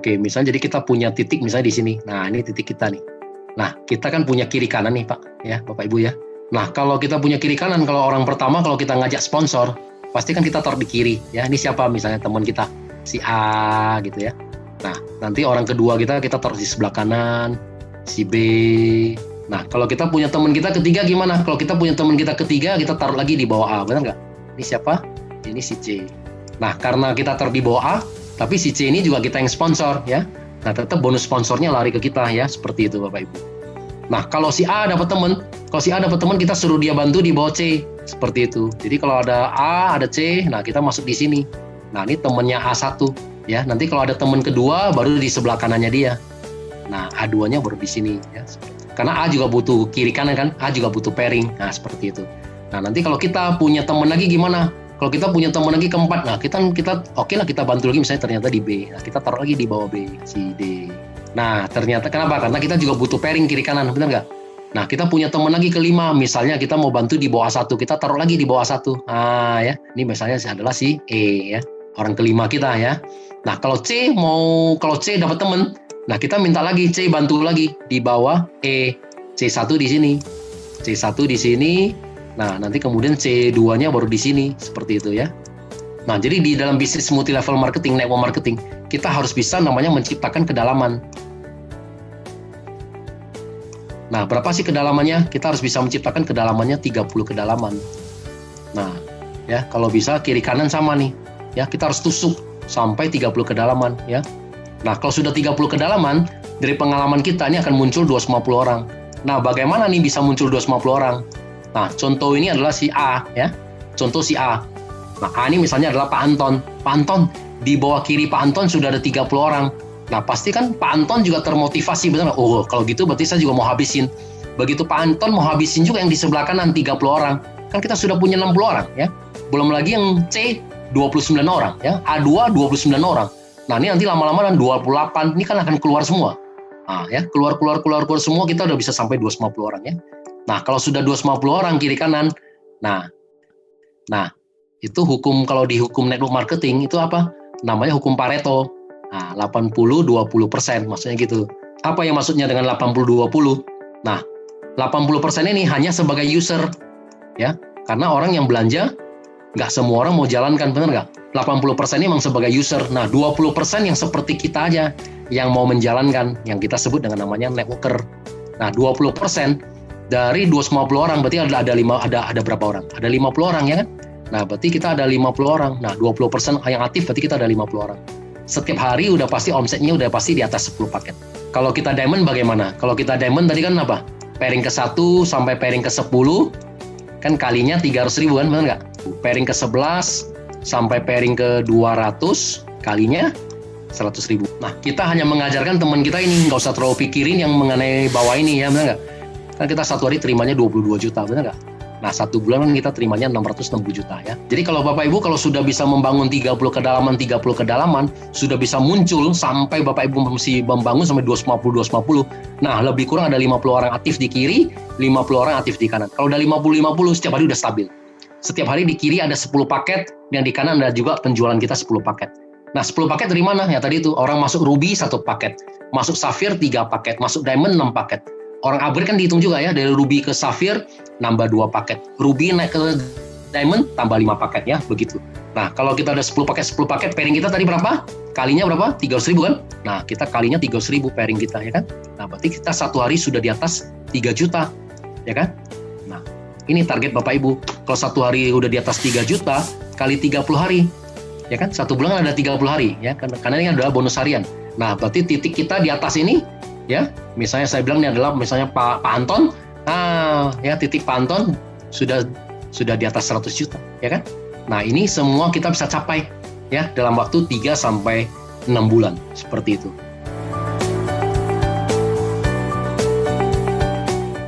Oke, misalnya jadi kita punya titik misalnya di sini. Nah, ini titik kita nih. Nah, kita kan punya kiri kanan nih, Pak, ya, Bapak Ibu ya. Nah, kalau kita punya kiri kanan, kalau orang pertama kalau kita ngajak sponsor, pasti kan kita taruh di kiri, ya. Ini siapa misalnya teman kita, si A gitu ya. Nah, nanti orang kedua kita taruh di sebelah kanan, si B. Nah, kalau kita punya teman kita ketiga gimana? Kalau kita punya teman kita ketiga, kita taruh lagi di bawah A, benar nggak? Ini siapa? Ini si C. Nah, karena kita taruh di bawah A, tapi si C ini juga kita yang sponsor, ya. Nah, tetap bonus sponsornya lari ke kita, ya. Seperti itu, Bapak Ibu. Nah, kalau si A dapat teman, kita suruh dia bantu di bawah C. Seperti itu. Jadi, kalau ada A, ada C, nah kita masuk di sini. Nah, ini temannya A1, ya. Nanti kalau ada teman kedua, baru di sebelah kanannya dia. Nah, A2-nya baru di sini, ya. Karena A juga butuh kiri kanan, kan? A juga butuh pairing. Nah, seperti itu. Nah, nanti kalau kita punya teman lagi gimana? Kalau kita punya teman lagi keempat, nah kita oke lah kita bantu lagi misalnya ternyata di B. Nah, kita taruh lagi di bawah B, si D. Nah, ternyata kenapa? Karena kita juga butuh pairing kiri kanan, benar nggak? Nah, kita punya teman lagi kelima, misalnya kita mau bantu di bawah A1, kita taruh lagi di bawah A1. Nah, ya. Ini misalnya adalah si E, ya. Orang kelima kita, ya. Nah, kalau C dapat teman, nah kita minta lagi C bantu lagi di bawah E. C1 di sini. C1 di sini. Nah, nanti kemudian C2-nya baru di sini, seperti itu ya. Nah, jadi di dalam bisnis multi-level marketing, network marketing, kita harus bisa namanya menciptakan kedalaman. Nah, berapa sih kedalamannya? Kita harus bisa menciptakan kedalamannya 30 kedalaman. Nah, ya, kalau bisa kiri kanan sama nih. Ya, kita harus tusuk sampai 30 kedalaman, ya. Nah, kalau sudah 30 kedalaman, dari pengalaman kita ini akan muncul 250 orang. Nah, bagaimana nih bisa muncul 250 orang? Nah, contoh ini adalah si A, ya. Contoh si A. Nah, A ini misalnya adalah Pak Anton. Pak Anton, di bawah kiri Pak Anton sudah ada 30 orang. Nah, pasti kan Pak Anton juga termotivasi, benar nggak? Oh, kalau gitu berarti saya juga mau habisin. Begitu Pak Anton mau habisin juga yang di sebelah kanan 30 orang. Kan kita sudah punya 60 orang, ya. Belum lagi yang C, 29 orang, ya. A2, 29 orang. Nah, ini nanti lama-lama 28, ini kan akan keluar semua. Nah, ya, keluar semua, kita udah bisa sampai 250 orang, ya. Nah, kalau sudah 250 orang kiri kanan, nah, itu hukum, kalau di hukum network marketing itu apa? Namanya hukum Pareto. Nah, 80-20%, maksudnya gitu. Apa yang maksudnya dengan 80-20? Nah, 80% ini hanya sebagai user, ya, karena orang yang belanja, nggak semua orang mau jalankan, benar nggak? 80% ini memang sebagai user. Nah, 20% yang seperti kita aja, yang mau menjalankan, yang kita sebut dengan namanya networker. Nah, 20% dari 250 orang, berarti ada berapa orang? Ada 50 orang, ya kan? Nah, berarti kita ada 50 orang. Nah, 20% yang aktif, berarti kita ada 50 orang. Setiap hari udah pasti omsetnya udah pasti di atas 10 paket. Kalau kita diamond bagaimana? Kalau kita diamond tadi kan apa? Pairing ke 1 sampai pairing ke 10, kan kalinya 300.000 kan, benar nggak? Pairing ke 11 sampai pairing ke 200, kalinya 100.000. Nah, kita hanya mengajarkan teman kita ini, nggak usah terlalu pikirin yang mengenai bawah ini, ya, benar nggak? Kan kita satu hari terimanya 22 juta, benar nggak? Nah, satu bulan kan kita terimanya 660 juta, ya. Jadi kalau Bapak Ibu, kalau sudah bisa membangun 30 kedalaman, sudah bisa muncul sampai Bapak Ibu mesti membangun sampai 250. Nah, lebih kurang ada 50 orang aktif di kiri, 50 orang aktif di kanan. Kalau udah 50, setiap hari udah stabil. Setiap hari di kiri ada 10 paket, yang di kanan ada juga penjualan kita 10 paket. Nah, 10 paket dari mana? Ya tadi itu, orang masuk Ruby 1 paket, masuk Sapphire 3 paket, masuk Diamond 6 paket. Orang upgrade kan dihitung juga, ya, dari Ruby ke Sapphire nambah 2 paket, Ruby naik ke Diamond tambah 5 paket, ya, begitu. Nah, kalau kita ada 10 paket, pairing kita tadi berapa? Kalinya berapa? 300.000 kan? Nah, kita kalinya 300.000 pairing kita, ya kan? Nah, berarti kita satu hari sudah di atas 3 juta, ya kan? Nah, ini target Bapak Ibu. Kalau satu hari udah di atas 3 juta, kali 30 hari, ya kan? Satu bulan ada 30 hari, ya, karena ini adalah bonus harian. Nah, berarti titik kita di atas ini, ya, misalnya saya bilang ini adalah misalnya Pak Anton, ya, titik Pak Anton sudah di atas 100 juta, ya kan? Nah, ini semua kita bisa capai, ya, dalam waktu 3 sampai 6 bulan, seperti itu.